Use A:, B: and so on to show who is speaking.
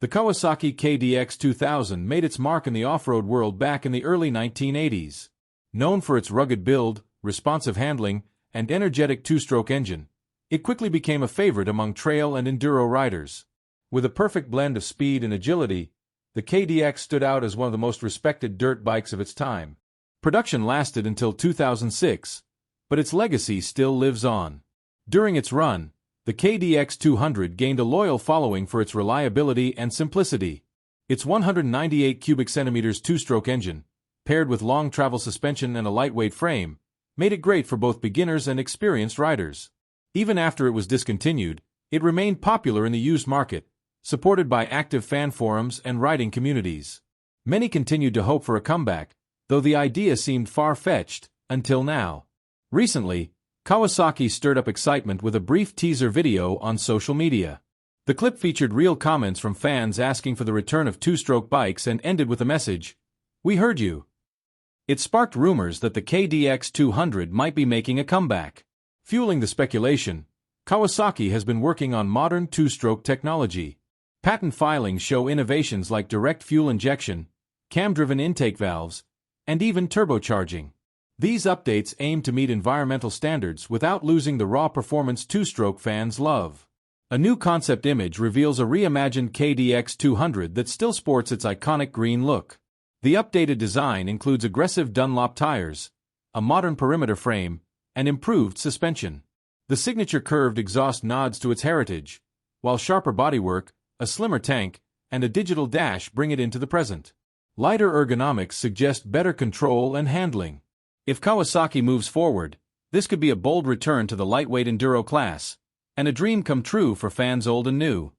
A: The Kawasaki KDX200 made its mark in the off-road world back in the early 1980s. Known for its rugged build, responsive handling, and energetic two-stroke engine, it quickly became a favorite among trail and enduro riders. With a perfect blend of speed and agility, the KDX stood out as one of the most respected dirt bikes of its time. Production lasted until 2006, but its legacy still lives on. During its run, the KDX200 gained a loyal following for its reliability and simplicity. Its 198 cubic centimeters two-stroke engine, paired with long travel suspension and a lightweight frame, made it great for both beginners and experienced riders. Even after it was discontinued, it remained popular in the used market, supported by active fan forums and riding communities. Many continued to hope for a comeback, though the idea seemed far-fetched, until now. Recently, Kawasaki stirred up excitement with a brief teaser video on social media. The clip featured real comments from fans asking for the return of two-stroke bikes and ended with a message, "We heard you." It sparked rumors that the KDX200 might be making a comeback. Fueling the speculation, Kawasaki has been working on modern two-stroke technology. Patent filings show innovations like direct fuel injection, cam-driven intake valves, and even turbocharging. These updates aim to meet environmental standards without losing the raw performance two-stroke fans love. A new concept image reveals a reimagined KDX200 that still sports its iconic green look. The updated design includes aggressive Dunlop tires, a modern perimeter frame, and improved suspension. The signature curved exhaust nods to its heritage, while sharper bodywork, a slimmer tank, and a digital dash bring it into the present. Lighter ergonomics suggest better control and handling. If Kawasaki moves forward, this could be a bold return to the lightweight enduro class, and a dream come true for fans old and new.